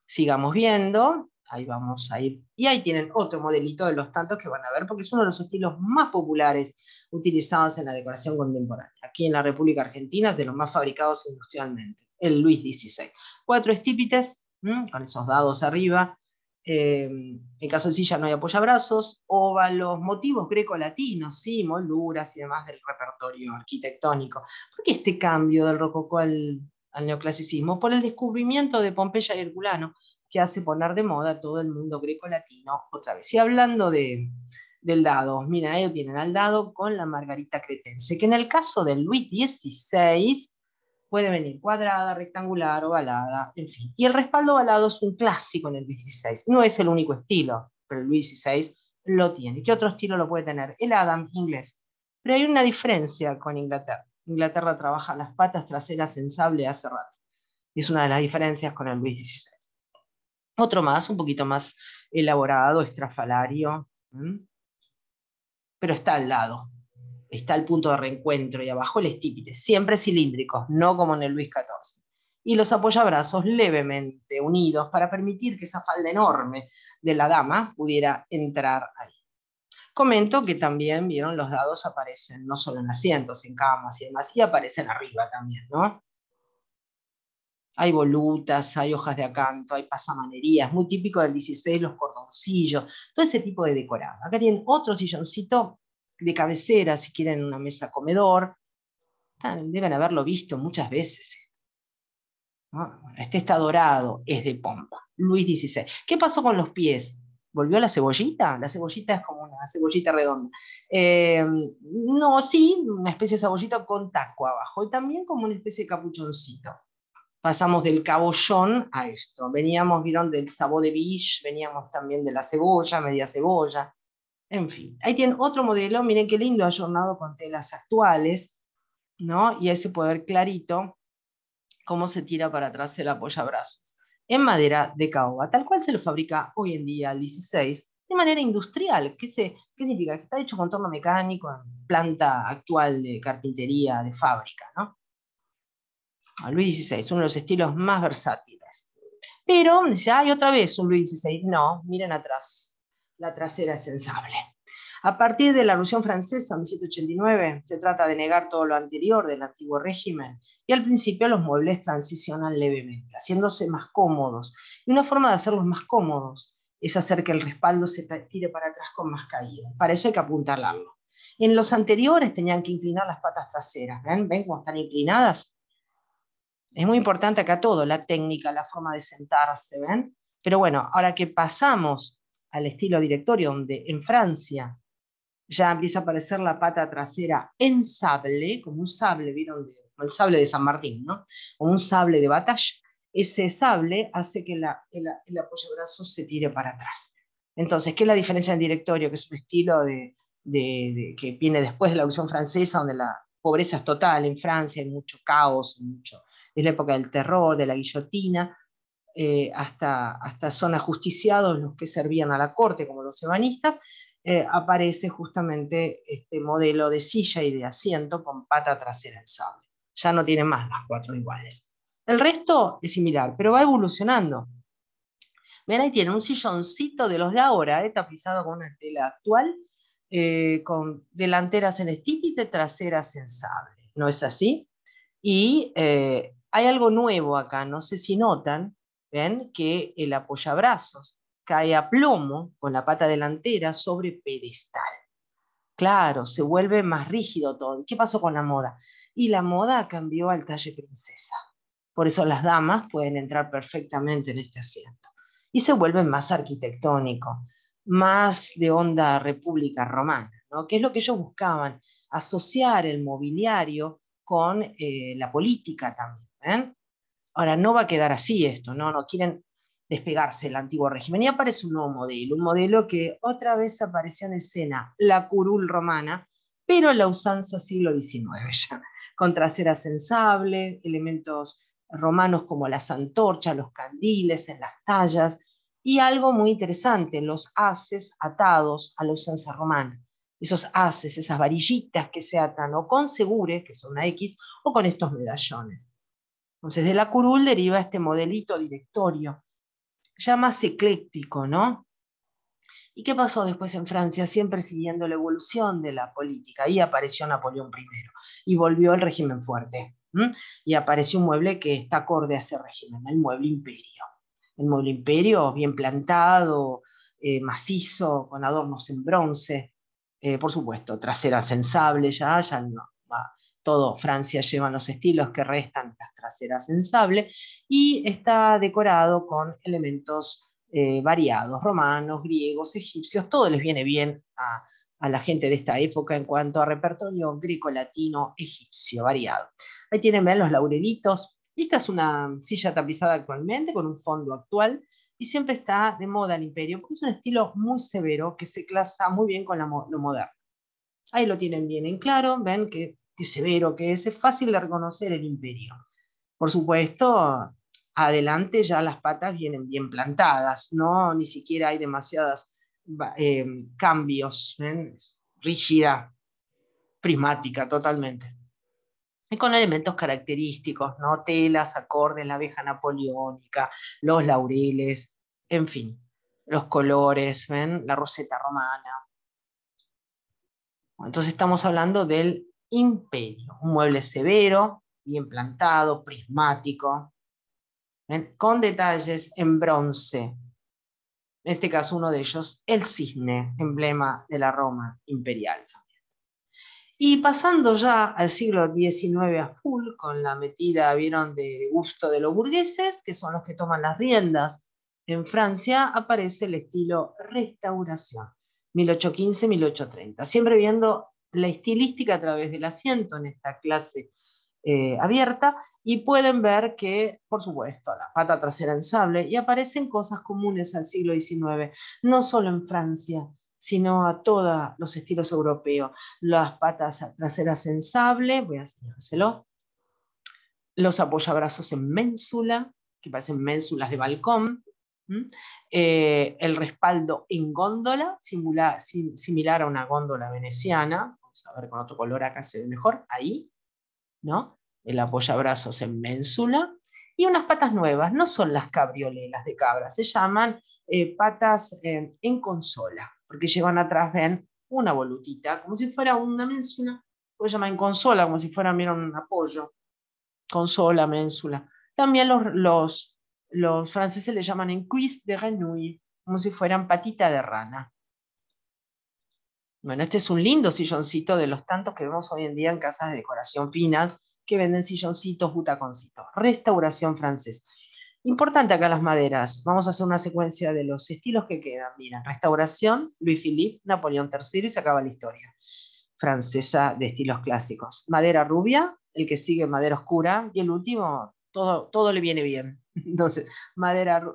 Speaker 1: Sigamos viendo, ahí vamos a ir, y ahí tienen otro modelito de los tantos que van a ver, porque es uno de los estilos más populares utilizados en la decoración contemporánea. Aquí en la República Argentina es de los más fabricados industrialmente, el Luis XVI. 4 estípites, con esos dados arriba. En caso de silla no hay apoyabrazos, óvalos, motivos greco-latinos, sí, molduras y demás del repertorio arquitectónico. ¿Por qué este cambio del rococó al neoclasicismo? Por el descubrimiento de Pompeya y Herculano, que hace poner de moda todo el mundo greco-latino otra vez. Y hablando del dado, miren, ahí lo tienen al dado con la margarita cretense, que en el caso del Luis XVI puede venir cuadrada, rectangular, ovalada, en fin. Y el respaldo ovalado es un clásico en el Luis XVI. No es el único estilo, pero el Luis XVI lo tiene. ¿Qué otro estilo lo puede tener? El Adam inglés. Pero hay una diferencia con Inglaterra. Inglaterra trabaja las patas traseras en sable hace rato. Y es una de las diferencias con el Luis XVI. Otro más, un poquito más elaborado, estrafalario, pero está al lado. Está el punto de reencuentro y abajo el estípite, siempre cilíndricos, no como en el Luis XIV. Y los apoyabrazos levemente unidos para permitir que esa falda enorme de la dama pudiera entrar ahí. Comento que también, vieron, los dados aparecen no solo en asientos, en camas y demás, y aparecen arriba también, ¿no? Hay volutas, hay hojas de acanto, hay pasamanerías, muy típico del 16, los cordoncillos, todo ese tipo de decorado. Acá tienen otro silloncito de cabecera, si quieren una mesa comedor. Deben haberlo visto muchas veces. ¿No? Este está dorado, es de pompa. Luis XVI. ¿Qué pasó con los pies? ¿Volvió la cebollita? La cebollita es como una cebollita redonda. No, sí, una especie de cebollita con taco abajo y también como una especie de capuchoncito. Pasamos del cabollón a esto. Veníamos, vieron, del sabot de biche, veníamos también de la cebolla, media cebolla. En fin, ahí tienen otro modelo, miren qué lindo, ayornado con telas actuales, ¿no? Y ahí se puede ver clarito cómo se tira para atrás el apoyabrazos. en madera de caoba, tal cual se lo fabrica hoy en día el 16, de manera industrial. ¿Qué significa? Que está hecho con torno mecánico en planta actual de carpintería, de fábrica, ¿no? Luis XVI, uno de los estilos más versátiles. Pero, dice, hay otra vez un Luis XVI. No, miren atrás, la trasera es sensable. A partir de la Revolución Francesa, en 1789, se trata de negar todo lo anterior del antiguo régimen, y al principio los muebles transicionan levemente, haciéndose más cómodos. Y una forma de hacerlos más cómodos es hacer que el respaldo se tire para atrás con más caída. Para eso hay que apuntalarlo. En los anteriores tenían que inclinar las patas traseras. ¿Ven? ¿Ven cómo están inclinadas? Es muy importante acá todo, la técnica, la forma de sentarse, ¿ven? Pero bueno, ahora que pasamos al estilo directorio, donde en Francia ya empieza a aparecer la pata trasera en sable, como un sable, ¿vieron? Como el sable de San Martín, ¿no? Como un sable de batalla. Ese sable hace que el apoyabrazo se tire para atrás. Entonces, ¿qué es la diferencia en directorio? Que es un estilo que viene después de la Revolución Francesa, donde la pobreza es total en Francia, hay mucho caos, es la época del terror, de la guillotina, hasta son ajusticiados los que servían a la corte, como los ebanistas. Aparece justamente este modelo de silla y de asiento con pata trasera en sable. Ya no tienen más las cuatro iguales. El resto es similar, pero va evolucionando. Ven, ahí tiene un silloncito de los de ahora, tapizado con una tela actual, con delanteras en estípite, traseras en sable. ¿No es así? Y hay algo nuevo acá, no sé si notan, ven que el apoyabrazos cae a plomo con la pata delantera sobre pedestal. Claro, se vuelve más rígido todo. ¿Qué pasó con la moda? Y la moda cambió al talle princesa. Por eso las damas pueden entrar perfectamente en este asiento. Y se vuelve más arquitectónico, más de onda república romana, ¿no? Que es lo que ellos buscaban, asociar el mobiliario con la política también. ¿Ven? Ahora, no va a quedar así esto, no quieren despegarse del antiguo régimen. Y aparece un modelo que otra vez apareció en escena, la curul romana, pero la usanza siglo XIX ya, con trasera sensable, elementos romanos como las antorchas, los candiles en las tallas, y algo muy interesante, los haces atados a la usanza romana. Esos haces, esas varillitas que se atan o con segures, que son una X, o con estos medallones. Entonces, de la curul deriva este modelito directorio, ya más ecléctico, ¿no? ¿Y qué pasó después en Francia? Siempre siguiendo la evolución de la política. Ahí apareció Napoleón I y volvió el régimen fuerte. Y apareció un mueble que está acorde a ese régimen, el mueble imperio. El mueble imperio bien plantado, macizo, con adornos en bronce. Por supuesto, trasera sensable ya no va. Todo Francia lleva los estilos que restan las traseras sensables y está decorado con elementos variados, romanos, griegos, egipcios, todo les viene bien a la gente de esta época en cuanto a repertorio greco-latino, egipcio, variado. Ahí tienen, ven los laurelitos. Esta es una silla tapizada actualmente con un fondo actual y siempre está de moda el imperio porque es un estilo muy severo que se casa muy bien con lo moderno. Ahí lo tienen bien en claro, ven qué severo que es fácil de reconocer el imperio. Por supuesto, adelante ya las patas vienen bien plantadas, no ni siquiera hay demasiados cambios, ¿ven? Rígida, prismática totalmente. Y con elementos característicos, ¿no? Telas, acordes, la abeja napoleónica, los laureles, en fin, los colores, ¿ven? La roseta romana. Entonces estamos hablando del imperio, un mueble severo, bien plantado, prismático, con detalles en bronce. En este caso, uno de ellos, el cisne, emblema de la Roma imperial. Y pasando ya al siglo XIX a full, con la metida, vieron, de gusto de los burgueses, que son los que toman las riendas en Francia, aparece el estilo restauración, 1815-1830. Siempre viendo la estilística a través del asiento en esta clase abierta, y pueden ver que, por supuesto, la pata trasera en sable, y aparecen cosas comunes al siglo XIX, no solo en Francia, sino a todos los estilos europeos. Las patas traseras en sable, voy a enseñárselo, los apoyabrazos en ménsula, que parecen ménsulas de balcón. El respaldo en góndola, similar a una góndola veneciana. Vamos a ver con otro color, acá se ve mejor, ahí, ¿no? El apoyabrazos en ménsula. Y unas patas nuevas, no son las cabriolelas de cabra, se llaman patas en consola, porque llevan atrás, ven, una volutita, como si fuera una ménsula, se llama en consola, como si fuera, miren, un apoyo, consola, ménsula. También los franceses le llaman en cuisse de renouille, como si fueran patita de rana. Bueno, este es un lindo silloncito de los tantos que vemos hoy en día en casas de decoración fina, que venden silloncitos, butaconcitos. Restauración francesa. Importante acá las maderas. Vamos a hacer una secuencia de los estilos que quedan. Miren, restauración, Louis Philippe, Napoleón III y se acaba la historia francesa de estilos clásicos. Madera rubia, el que sigue madera oscura y el último, todo le viene bien. Entonces,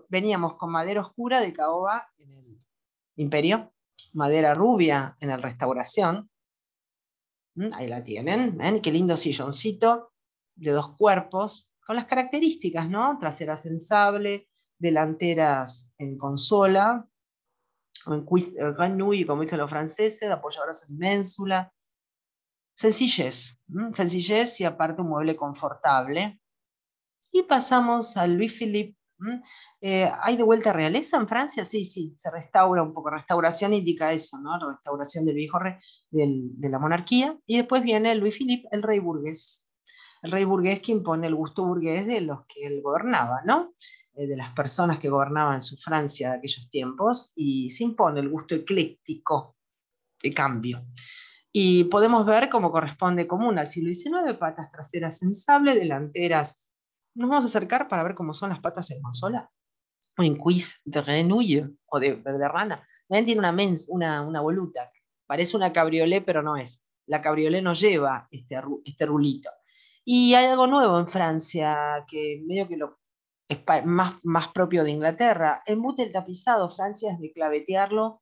Speaker 1: veníamos con madera oscura de caoba en el Imperio, madera rubia en la Restauración. Ahí la tienen, ¿ven? Qué lindo silloncito de 2 cuerpos, con las características, ¿no? Traseras en sable, delanteras en consola, o en grenouille, como dicen los franceses, apoyabrazos en ménsula. Sencillez, sencillez y aparte un mueble confortable. Y pasamos al Louis Philippe. ¿Hay de vuelta realeza en Francia? Sí, sí, se restaura un poco. Restauración indica eso, ¿no? La restauración del viejo rey, de la monarquía. Y después viene Louis Philippe, el rey burgués. El rey burgués que impone el gusto burgués de los que él gobernaba, ¿no? De las personas que gobernaban su Francia de aquellos tiempos, y se impone el gusto ecléctico de cambio. Y podemos ver cómo corresponde común al siglo XIX, patas traseras en sable, delanteras. Nos vamos a acercar para ver cómo son las patas en consola, o en cuisse de renouille, o de rana. ¿Ven? Tiene una voluta, parece una cabriolet, pero no es. La cabriolet no lleva este rulito. Y hay algo nuevo en Francia, que medio que es más propio de Inglaterra. Embute el tapizado, Francia es de clavetearlo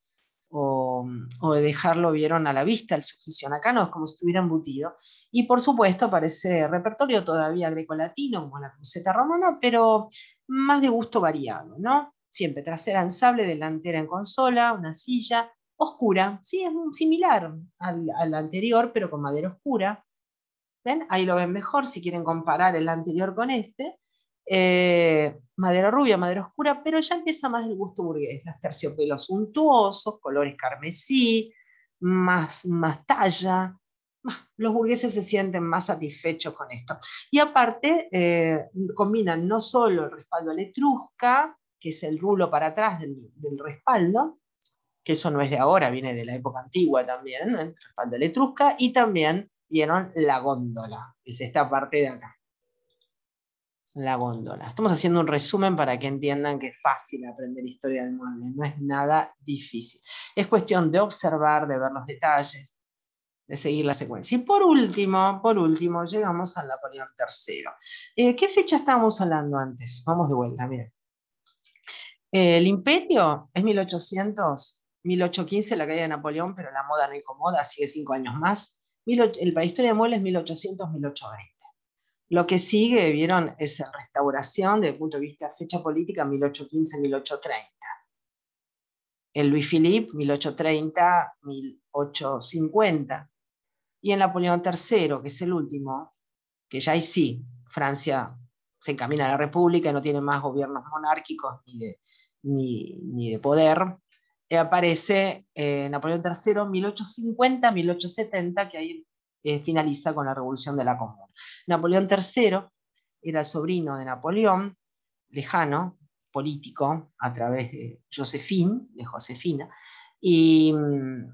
Speaker 1: o de dejarlo, vieron, a la vista el sujeción. Acá no, es como si estuviera embutido. Y por supuesto aparece repertorio todavía grecolatino, como la cruceta romana, pero más de gusto variado, ¿no? Siempre trasera en sable, delantera en consola, una silla oscura. Sí, es muy similar al anterior, pero con madera oscura. ¿Ven? Ahí lo ven mejor si quieren comparar el anterior con este. Madera rubia, madera oscura, pero ya empieza más el gusto burgués, las terciopelos suntuosos, colores carmesí, más talla. Los burgueses se sienten más satisfechos con esto. Y aparte, combinan no solo el respaldo electrusca, que es el rulo para atrás del respaldo, que eso no es de ahora, viene de la época antigua también, el respaldo electrusca, y también vieron la góndola, que es esta parte de acá. La góndola. Estamos haciendo un resumen para que entiendan que es fácil aprender historia del mueble, no es nada difícil. Es cuestión de observar, de ver los detalles, de seguir la secuencia. Y por último, llegamos al Napoleón III. ¿Qué fecha estábamos hablando antes? Vamos de vuelta, miren. El imperio es 1800, 1815 la caída de Napoleón, pero la moda no incomoda, sigue 5 años más. La historia de muebles es 1800, 1820. Lo que sigue, vieron, es la restauración desde el punto de vista de fecha política, 1815, 1830. El Louis Philippe, 1830, 1850. Y en Napoleón III, que es el último, que ya ahí sí, Francia se encamina a la república y no tiene más gobiernos monárquicos ni de poder, aparece Napoleón III 1850-1870, que ahí finaliza con la Revolución de la Comuna. Napoleón III era sobrino de Napoleón, lejano, político, a través de Josefina, y no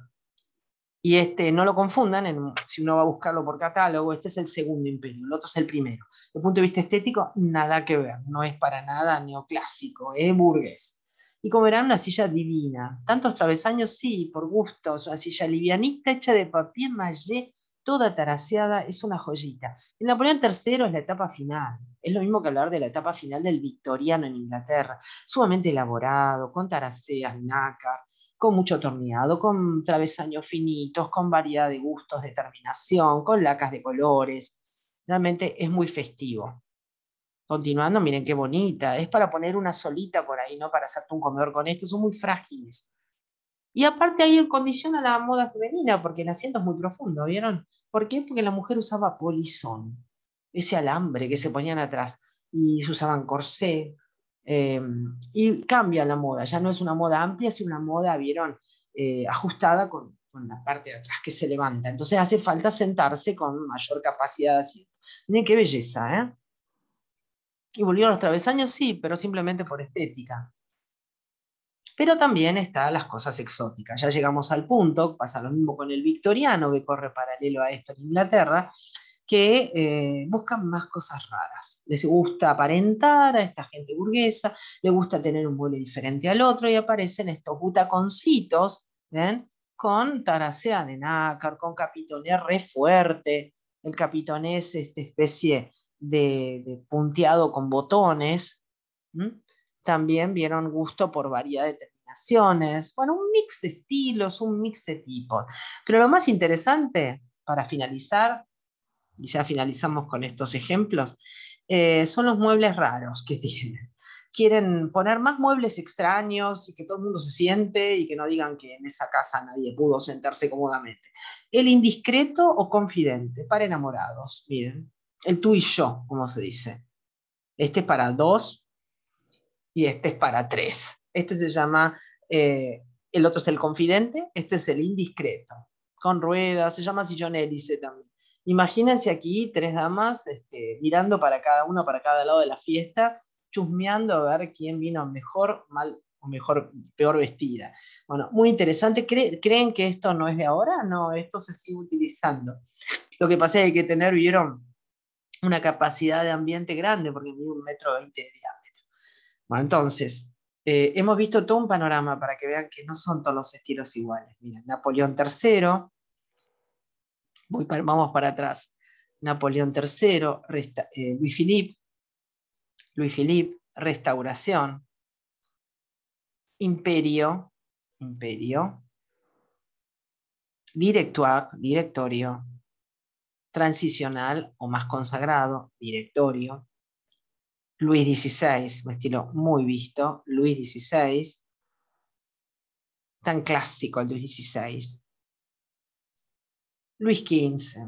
Speaker 1: lo confundan, si uno va a buscarlo por catálogo, este es el segundo imperio, el otro es el primero. Desde el punto de vista estético, nada que ver, no es para nada neoclásico, es burgués. Y como verán, una silla divina. Tantos travesaños, sí, por gusto, una silla livianita, hecha de papier maché, toda taraseada, es una joyita. El Napoleón III es la etapa final. Es lo mismo que hablar de la etapa final del victoriano en Inglaterra. Sumamente elaborado, con taraceas, nácar, con mucho torneado, con travesaños finitos, con variedad de gustos, de terminación, con lacas de colores. Realmente es muy festivo. Continuando, miren qué bonita. Es para poner una solita por ahí, no para hacerte un comedor con esto. Son muy frágiles. Y aparte ahí condiciona la moda femenina, porque el asiento es muy profundo, ¿vieron? ¿Por qué? Porque la mujer usaba polizón, ese alambre que se ponían atrás, y se usaban corsé, eh, y cambia la moda, ya no es una moda amplia, es una moda, ¿vieron? Ajustada con la parte de atrás que se levanta. Entonces hace falta sentarse con mayor capacidad de asiento. Miren qué belleza, ¿eh? Y volvieron los travesaños, sí, pero simplemente por estética. Pero también están las cosas exóticas. Ya llegamos al punto, pasa lo mismo con el victoriano, que corre paralelo a esto en Inglaterra, que buscan más cosas raras. Les gusta aparentar a esta gente burguesa, le gusta tener un mueble diferente al otro, y aparecen estos butaconcitos, ¿ven? Con taracea de nácar, con capitoné re fuerte. El capitoné es esta especie de punteado con botones. ¿M? También vieron gusto por variedad de terminaciones, bueno, un mix de estilos, un mix de tipos. Pero lo más interesante, para finalizar, y ya finalizamos con estos ejemplos, son los muebles raros que tienen. Quieren poner más muebles extraños y que todo el mundo se siente y que no digan que en esa casa nadie pudo sentarse cómodamente. El indiscreto o confidente, para enamorados, miren, el tú y yo, como se dice. Este es para dos y este es para tres. Este se llama, el otro es el confidente, este es el indiscreto, con ruedas, se llama sillón hélice también. Imagínense aquí tres damas mirando para cada uno, para cada lado de la fiesta, chusmeando a ver quién vino mejor, mal o mejor, peor vestida. Bueno, muy interesante. ¿Creen que esto no es de ahora? No, esto se sigue utilizando. Lo que pasa es que hay que tener, vieron, una capacidad de ambiente grande, porque mide 1,20 m de diámetro. Bueno, entonces, hemos visto todo un panorama para que vean que no son todos los estilos iguales. Miren, Napoleón III, vamos para atrás. Napoleón III, Luis Philippe, Restauración, Imperio, Directorio, Transicional o más consagrado, Directorio, Luis XVI, un estilo muy visto, Luis XVI, tan clásico el Luis XVI. Luis XV,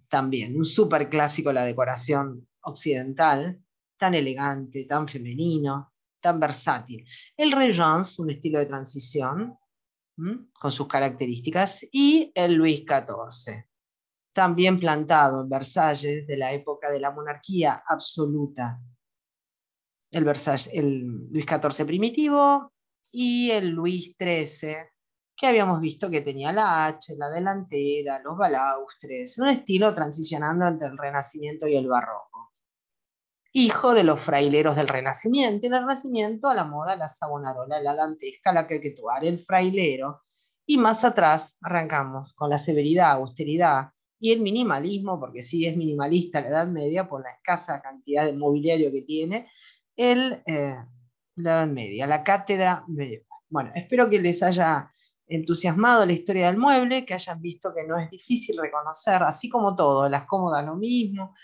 Speaker 1: también, un súper clásico, la decoración occidental, tan elegante, tan femenino, tan versátil. El Regence, un estilo de transición, con sus características, y el Luis XIV, también plantado en Versalles de la época de la monarquía absoluta. El Luis XIV primitivo y el Luis XIII, que habíamos visto que tenía la H, la delantera, los balaustres, un estilo transicionando entre el Renacimiento y el Barroco. Hijo de los fraileros del Renacimiento, y en el Renacimiento a la moda la Savonarola, la dantesca, la quequetuar, el frailero, y más atrás arrancamos con la severidad, austeridad y el minimalismo, porque sí es minimalista la Edad Media por la escasa cantidad de mobiliario que tiene, la Edad Media, la cátedra medieval. Bueno, espero que les haya entusiasmado la historia del mueble, que hayan visto que no es difícil reconocer, así como todo, las cómodas lo mismo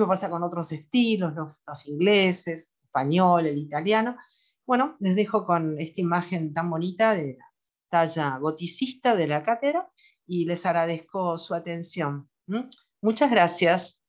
Speaker 1: pasa con otros estilos, los ingleses, el español, el italiano. Bueno, les dejo con esta imagen tan bonita de la talla goticista de la cátedra y les agradezco su atención. Muchas gracias.